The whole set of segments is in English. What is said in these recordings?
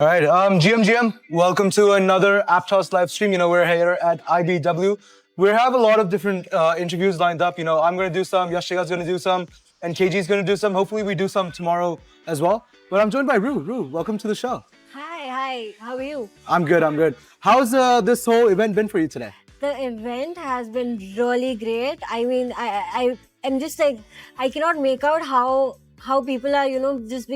All right, GM, welcome to another Aptos live stream. We're here at IBW. We have a lot of different interviews lined up. I'm going to do some, Yashiga's going to do some, and KG's going to do some. Hopefully, we do some tomorrow as well. But I'm joined by Rue. Rue, welcome to the show. Hi. How are you? I'm good. How's this whole event been for you today? The event has been really great. I mean, I'm just like, I cannot make out how people are, just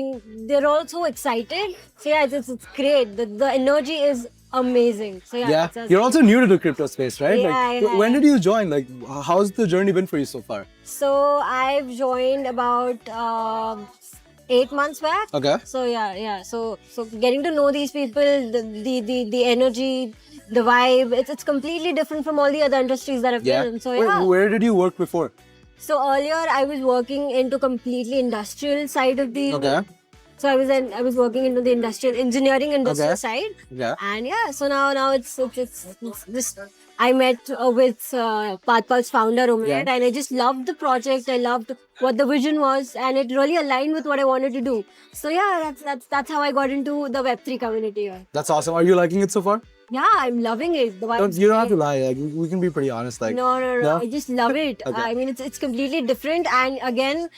they're all so excited. So yeah, it's great. The energy is amazing. So yeah. You're also new to the crypto space, right? Yeah. When did you join? How's the journey been for you so far? So I've joined about 8 months back. Okay. So yeah. So getting to know these people, the energy, the vibe, it's completely different from all the other industries that I've been in. So yeah. Where did you work before? So earlier I was working into completely industrial side of the. Okay. So I was working into the engineering side. Yeah. And yeah, so now it's just I met with pathpulse founder Rachit, and I just loved the project. I loved what the vision was, and it really aligned with what I wanted to do. So yeah, that's how I got into the Web3 community. That's awesome. Are you liking it so far? Yeah, I'm loving it. You don't have to lie. We can be pretty honest. No. I just love it. Okay. I mean, it's completely different, and again,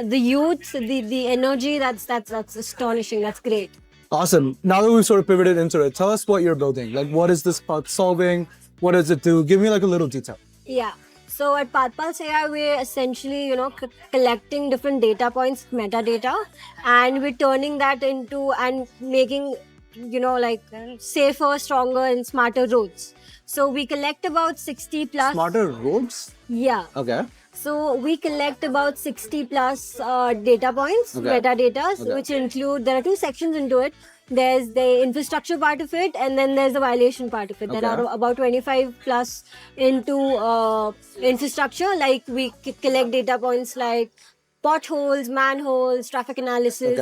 the youth, the energy. That's astonishing. That's great. Awesome. Now that we've sort of pivoted into it, tell us what you're building. What is this part solving? What does it do? Give me a little detail. Yeah. So at pathpulse AI, we're essentially, collecting different data points, metadata, and we're turning that into and making safer, stronger, and smarter roads. So we collect about 60 plus. Smarter roads? Yeah. Okay. So we collect about 60 plus data points, metadata, which include, there are two sections into it. There's the infrastructure part of it, and then there's the violation part of it. There are about 25 plus into infrastructure. Like we collect data points like potholes, manholes, traffic analysis.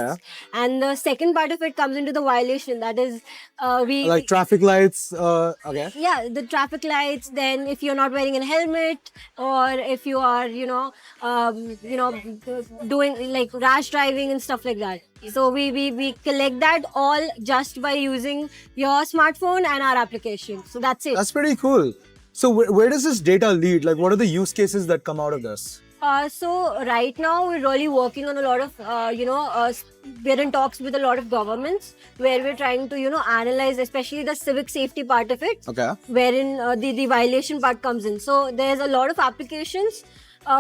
And the second part of it comes into the violation. That is, like traffic lights. Yeah, the traffic lights. Then, if you're not wearing a helmet, or if you are, doing like rash driving and stuff like that. So we collect that all just by using your smartphone and our application. So that's it. That's pretty cool. So where does this data lead? What are the use cases that come out of this? So right now we're really working on a lot of, we're in talks with a lot of governments where we're trying to, analyze especially the civic safety part of it. Okay. Wherein the violation part comes in. So there's a lot of applications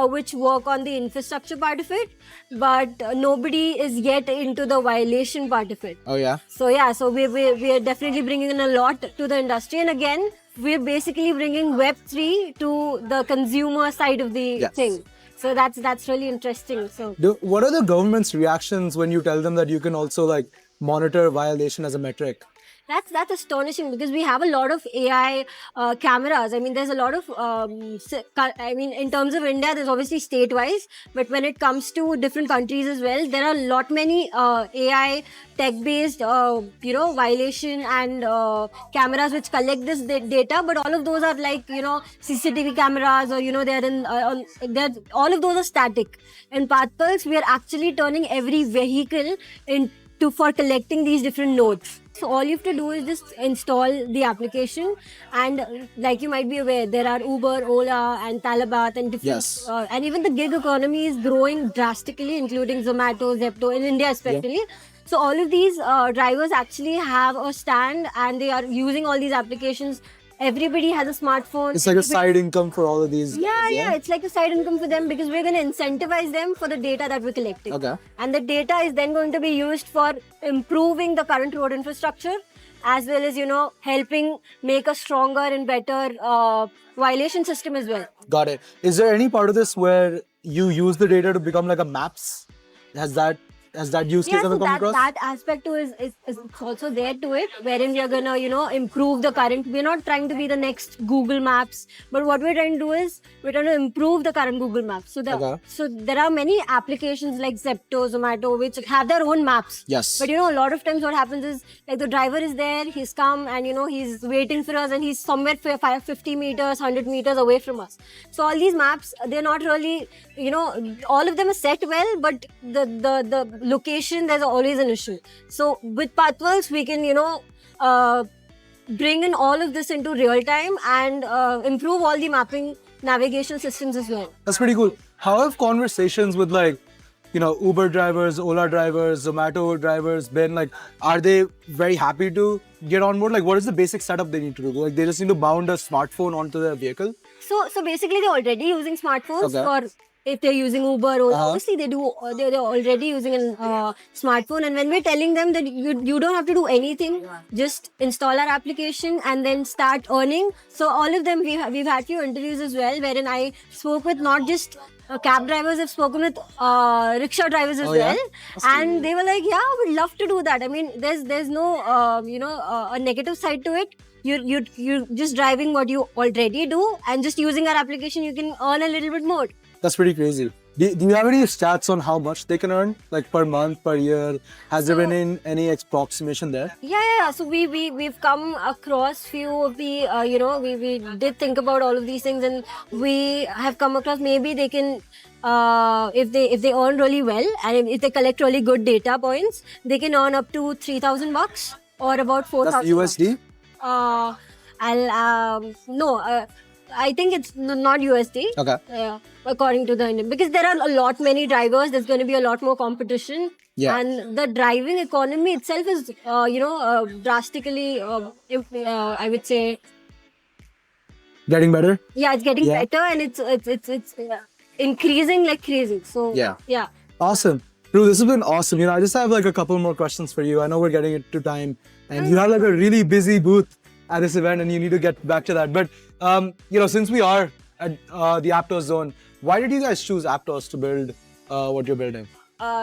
which work on the infrastructure part of it, but nobody is yet into the violation part of it. Oh yeah. So yeah, so we are definitely bringing in a lot to the industry, and again we're basically bringing Web3 to the consumer side of the thing. So that's really interesting. So what are the government's reactions when you tell them that you can also monitor violation as a metric? That's astonishing, because we have a lot of AI cameras. I mean, there's a lot of, in terms of India, there's obviously state-wise, but when it comes to different countries as well, there are a lot many AI tech-based, violation and cameras which collect this data, but all of those are CCTV cameras, or, they're in, all of those are static. In pathpulse, we are actually turning every vehicle for collecting these different nodes. So all you have to do is just install the application, and like you might be aware, there are Uber, Ola, and Talabat, and different, and even the gig economy is growing drastically, including Zomato, Zepto in India especially. So all of these drivers actually have a stand, and they are using all these applications. Everybody has a smartphone. It's like a side income for all of these. Yeah, it's like a side income for them, because we're going to incentivize them for the data that we're collecting. Okay. And the data is then going to be used for improving the current road infrastructure, as well as, helping make a stronger and better violation system as well. Got it. Is there any part of this where you use the data to become like a maps? Has that use case ever come across? That aspect too is also there to it, wherein we are gonna, improve the current. We're not trying to be the next Google Maps, but what we're trying to do is we're trying to improve the current Google Maps. So there are many applications like Zepto, Zomato, which have their own maps. Yes. But a lot of times what happens is, the driver is there, he's come, and he's waiting for us, and he's somewhere 50 meters, 100 meters away from us. So all these maps, they're not really, all of them are set well, but the location, there's always an issue. So with pathpulse, we can, bring in all of this into real time and improve all the mapping navigation systems as well. That's pretty cool. How have conversations with like, Uber drivers, Ola drivers, Zomato drivers been like? Are they very happy to get on board? Like, what is the basic setup they need to do? Like, they just need to mount a smartphone onto their vehicle? So basically, they're already using smartphones. Okay. Or if they're using Uber, or obviously they do. They're already using a smartphone. And when we're telling them that you don't have to do anything, just install our application and then start earning. So all of them, we've had few interviews as well, wherein I spoke with not just cab drivers, I've spoken with rickshaw drivers as well, and they were like, "Yeah, we'd love to do that." I mean, there's no a negative side to it. You're just driving what you already do, and just using our application, you can earn a little bit more. That's pretty crazy. Do you have any stats on how much they can earn, like per month, per year? Has there been any approximation there? Yeah. So we've come across few of the we did think about all of these things, and we have come across maybe they can if they earn really well, and if they collect really good data points, they can earn up to $3,000 or about 4,000. That's USD. I think it's not USD. Okay. According to the Indian, because there are a lot many drivers, there's going to be a lot more competition. Yeah. And the driving economy itself is, drastically, I would say, Getting better. yeah, it's getting better, and it's increasing like crazy. So yeah. Awesome. Drew, this has been awesome. I just have like a couple more questions for you. I know we're getting into time, and you have like a really busy booth at this event, and you need to get back to that. But since we are at the Aptos zone, why did you guys choose Aptos to build what you're building?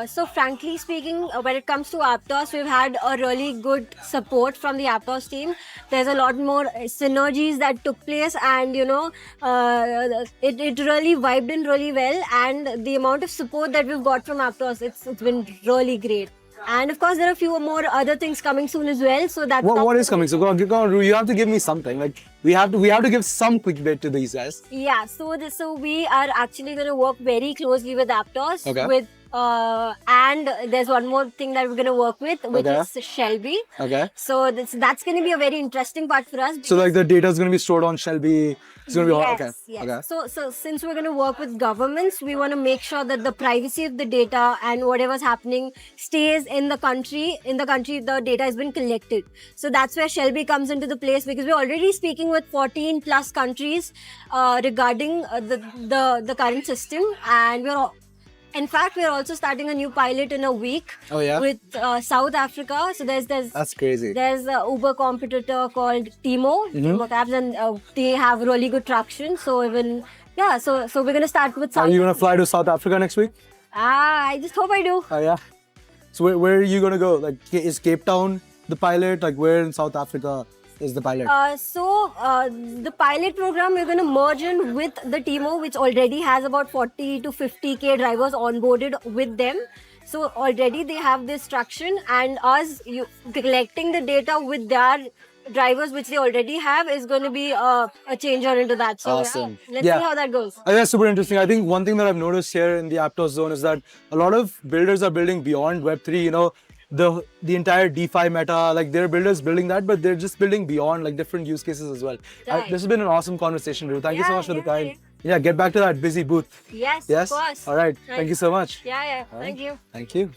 So frankly speaking, when it comes to Aptos, we've had a really good support from the Aptos team. There's a lot more synergies that took place, and it really vibed in really well. And the amount of support that we've got from Aptos, it's been really great. And of course, there are a few more other things coming soon as well. So that's what is coming? So go on, you have to give me something. Like we have to give some clickbait to these guys. Yeah. So we are actually going to work very closely with Aptos. Okay. With and there's one more thing that we're going to work with, which is Shelby. Okay. So that's going to be a very interesting part for us. So like the data is going to be stored on Shelby. It's going to be Yes. Okay. So since we're going to work with governments, we want to make sure that the privacy of the data and whatever's happening stays in the country. In the country, the data has been collected. So that's where Shelby comes into the place, because we're already speaking with 14 plus countries regarding the current system, and in fact, we're also starting a new pilot in a week. Oh yeah. With South Africa. So there's that's crazy. There's a Uber competitor called Timo Cabs, and they have really good traction. So so we're gonna start with. Are you gonna fly to South Africa next week? I just hope I do. Oh yeah. So where are you gonna go? Like, is Cape Town the pilot? Like, where in South Africa is the pilot? The pilot program, we're going to merge in with the Timo, which already has about 40 to 50k drivers onboarded with them. So already they have this traction, and us collecting the data with their drivers, which they already have, is going to be a changer into that. So awesome. Let's see how that goes. That's super interesting. I think one thing that I've noticed here in the Aptos zone is that a lot of builders are building beyond Web3. The entire DeFi meta, like there are builders building that, but they're just building beyond like different use cases as well. Right. This has been an awesome conversation, Drew. Thank you so much for the time. Yeah, get back to that busy booth. Yes, Yes? of course. All right. Thank you so much. Yeah. All right. Thank you. Thank you.